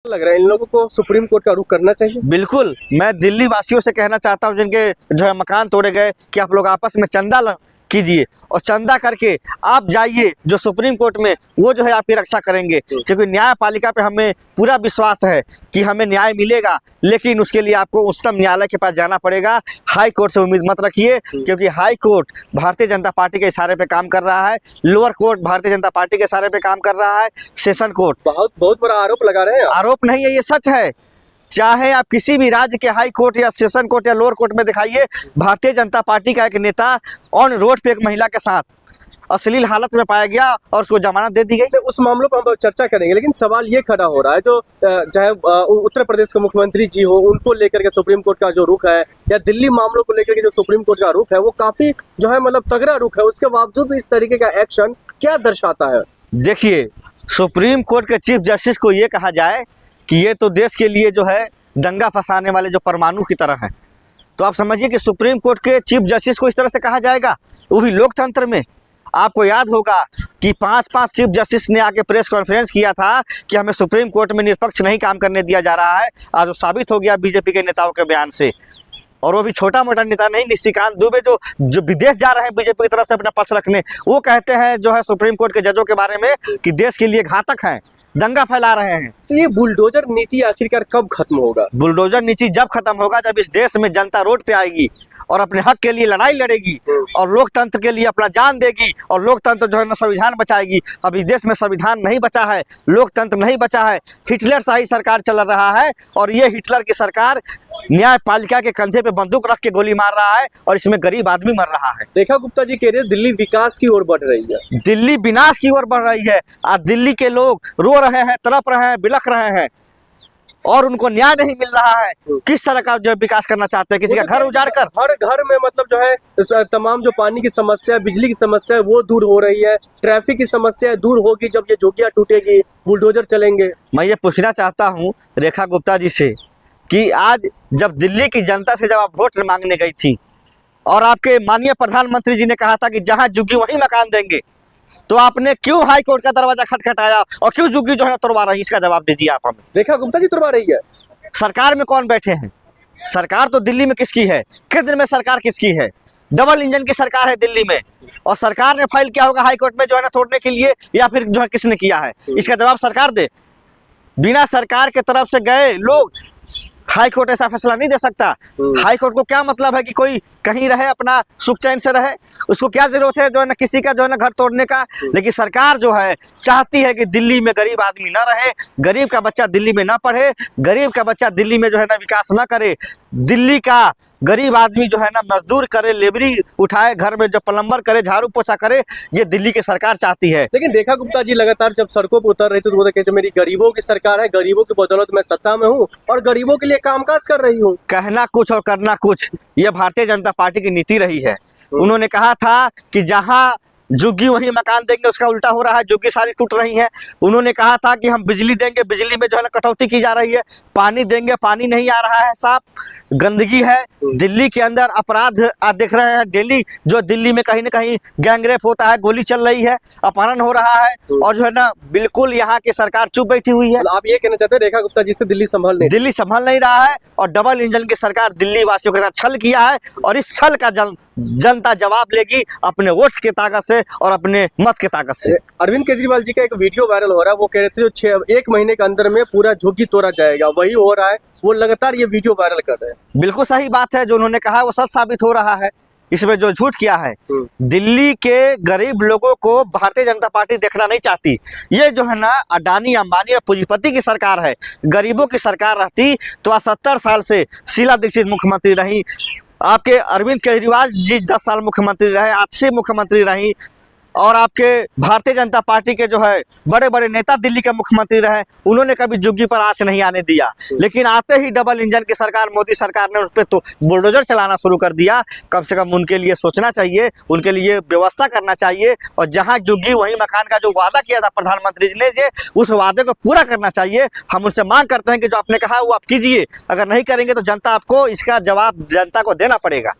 लग रहा है इन लोगों को सुप्रीम कोर्ट का रुख करना चाहिए। बिल्कुल, मैं दिल्ली वासियों से कहना चाहता हूं जिनके जो है मकान तोड़े गए कि आप लोग आपस में चंदा कीजिए और चंदा करके आप जाइए जो सुप्रीम कोर्ट में, वो जो है आपकी रक्षा करेंगे, क्योंकि न्यायपालिका पे हमें पूरा विश्वास है कि हमें न्याय मिलेगा। लेकिन उसके लिए आपको उच्चतम न्यायालय के पास जाना पड़ेगा। हाई कोर्ट से उम्मीद मत रखिए, क्योंकि high court Bharatiya Janata party के इशारे पे काम कर रहा है, lower court Bharatiya Janata party के इशारे पे काम कर रहा है, सेशन कोर्ट बहुत बड़ा आरोप लगा रहे हैं। आरोप नहीं है, ये सच है। चाहे आप किसी भी राज्य के हाई कोर्ट या सेशन कोर्ट या लोअर कोर्ट में दिखाइए, भारतीय जनता पार्टी का एक नेता ऑन रोड पे एक महिला के साथ अश्लील हालत में पाया गया और उसको जमानत दे दी गई। उस मामलों पर हम चर्चा करेंगे, लेकिन सवाल ये खड़ा हो रहा है जो चाहे उत्तर प्रदेश के मुख्यमंत्री जी हो, उनको लेकर के सुप्रीम कोर्ट का जो रुख है, या दिल्ली मामलों को लेकर के जो सुप्रीम कोर्ट का रुख है, वो काफी जो है मतलब तगड़ा रुख है। उसके बावजूद इस तरीके का एक्शन क्या दर्शाता है? देखिए, सुप्रीम कोर्ट के चीफ जस्टिस को ये कहा जाए कि ये तो देश के लिए जो है दंगा फंसाने वाले जो परमाणु की तरह है, तो आप समझिए कि सुप्रीम कोर्ट के चीफ जस्टिस को इस तरह से कहा जाएगा, वो भी लोकतंत्र में। आपको याद होगा कि 5-5 चीफ जस्टिस ने आके प्रेस कॉन्फ्रेंस किया था कि हमें सुप्रीम कोर्ट में निष्पक्ष नहीं काम करने दिया जा रहा है। आज वो साबित हो गया बीजेपी के नेताओं के बयान से, और वो भी छोटा मोटा नेता नहीं, निशिकांत दुबे जो विदेश जा रहे हैं बीजेपी की तरफ से अपना पक्ष रखने, वो कहते हैं जो है सुप्रीम कोर्ट के जजों के बारे में कि देश के लिए घातक हैं, दंगा फैला रहे हैं। तो ये बुलडोजर नीति आखिरकार कब खत्म होगा? बुलडोजर नीति जब खत्म होगा जब इस देश में जनता रोड पे आएगी और अपने हक के लिए लड़ाई लड़ेगी और लोकतंत्र के लिए अपना जान देगी, और लोकतंत्र जो है ना संविधान बचाएगी। अब इस देश में संविधान नहीं बचा है, लोकतंत्र नहीं बचा है, हिटलर शाही सरकार चल रहा है, और ये हिटलर की सरकार न्यायपालिका के कंधे पे बंदूक रख के गोली मार रहा है, और इसमें गरीब आदमी मर रहा है। रेखा गुप्ता जी कह रहे हैं दिल्ली विकास की ओर बढ़ रही है, दिल्ली विनाश की ओर बढ़ रही है। आज दिल्ली के लोग रो रहे हैं, तड़प रहे हैं, बिलख रहे हैं, और उनको न्याय नहीं मिल रहा है। किस तरह का जो विकास करना चाहते हैं? किसी का घर उजाड़ कर? हर घर में मतलब जो है तमाम जो पानी की समस्या, बिजली की समस्या है, वो दूर हो रही है। ट्रैफिक की समस्या दूर होगी जब ये झुग्गियां टूटेगी, बुलडोजर चलेंगे। मैं ये पूछना चाहता हूँ रेखा गुप्ता जी से कि आज जब दिल्ली की जनता से जब आप वोट मांगने गई थी और आपके माननीय प्रधानमंत्री जी ने कहा था कि जहाँ झुग्गी वहीं मकान देंगे, तो आपने क्यों हाई कोर्ट का दरवाजा खटखटाया और क्यों झुग्गी जो है तोड़वा रही है? इसका जवाब दीजिए आप हमें। रेखा गुप्ता जी तोड़वा रही है। सरकार में कौन बैठे हैं? सरकार तो दिल्ली में किसकी है? केंद्र में सरकार किसकी है? डबल इंजन की सरकार है दिल्ली में, और सरकार ने फाइल किया होगा हाई कोर्ट में जो है ना तोड़ने के लिए, या फिर जो है किसने किया है? इसका जवाब सरकार दे। बिना सरकार के तरफ से गए लोग हाई कोर्ट ऐसा फैसला नहीं दे सकता। हाई कोर्ट को क्या मतलब है कि कोई कहीं रहे, अपना सुख चैन से रहे? उसको क्या जरूरत है जो है ना किसी का जो है ना घर तोड़ने का? लेकिन सरकार जो है चाहती है कि दिल्ली में गरीब आदमी ना रहे, गरीब का बच्चा दिल्ली में ना पढ़े, गरीब का बच्चा दिल्ली में जो है ना विकास ना करे। दिल्ली का गरीब आदमी जो है ना मजदूर करे, लेबरी उठाए, घर में जो प्लम्बर करे, झाड़ू पोछा करे, ये दिल्ली की सरकार चाहती है। लेकिन रेखा गुप्ता जी लगातार जब सड़कों पर उतर रहे थे तो वो कहते मेरी गरीबों की सरकार है, गरीबों की बदौलत मैं सत्ता में हूँ और गरीबों के लिए कामकाज कर रही हूँ। कहना कुछ और करना कुछ, ये भारतीय जनता पार्टी की नीति रही है। उन्होंने कहा था कि जहां झुग्गी वहीं मकान देंगे, उसका उल्टा हो रहा है, झुग्गी सारी टूट रही है। उन्होंने कहा था कि हम बिजली देंगे, बिजली में जो है ना कटौती की जा रही है। पानी देंगे, पानी नहीं आ रहा है साफ, गंदगी है। दिल्ली के अंदर अपराध आप देख रहे हैं, डेली जो दिल्ली में कहीं ना कहीं गैंगरेप होता है, गोली चल रही है, अपहरण हो रहा है, और जो है ना बिल्कुल यहाँ की सरकार चुप बैठी हुई है। आप ये कहना चाहते हैं रेखा गुप्ता जी से दिल्ली संभल नहीं रहा है, और डबल इंजन की सरकार दिल्ली वासियों के साथ छल किया है, और इस छल का जनता जवाब लेगी अपने वोट की ताकत से और अपने मत की ताकत से। अरविंद केजरीवाल जी का एक वीडियो वायरल हो रहा है, वो कह रहे थे जो 1 महीने के अंदर में पूरा झुग्गी तोड़ा जाएगा, वही हो रहा है। वो लगातार ये वीडियो वायरल कर रहे हैं। बिल्कुल सही बात है, जो उन्होंने कहा वो सच साबित हो रहा है। इसमें जो झूठ किया है, दिल्ली के गरीब लोगों को भारतीय जनता पार्टी देखना नहीं चाहती। ये जो है ना अडानी अंबानी और पूंजीपति की सरकार है। गरीबों की सरकार रहती तो आज 70 साल से शीला दीक्षित मुख्यमंत्री रही, आपके अरविंद केजरीवाल जी 10 साल मुख्यमंत्री रहे, आतिशी मुख्यमंत्री रही, और आपके भारतीय जनता पार्टी के जो है बड़े बड़े नेता दिल्ली के मुख्यमंत्री रहे। उन्होंने कभी झुग्गी पर आंच नहीं आने दिया। लेकिन आते ही डबल इंजन की सरकार, मोदी सरकार ने उस पर तो बुलडोजर चलाना शुरू कर दिया। कम से कम उनके लिए सोचना चाहिए, उनके लिए व्यवस्था करना चाहिए, और जहां झुग्गी वहीं मकान का जो वादा किया था प्रधानमंत्री जी ने, उस वादे को पूरा करना चाहिए। हम उनसे मांग करते हैं कि जो आपने कहा वो आप कीजिए। अगर नहीं करेंगे तो जनता आपको इसका जवाब जनता को देना पड़ेगा।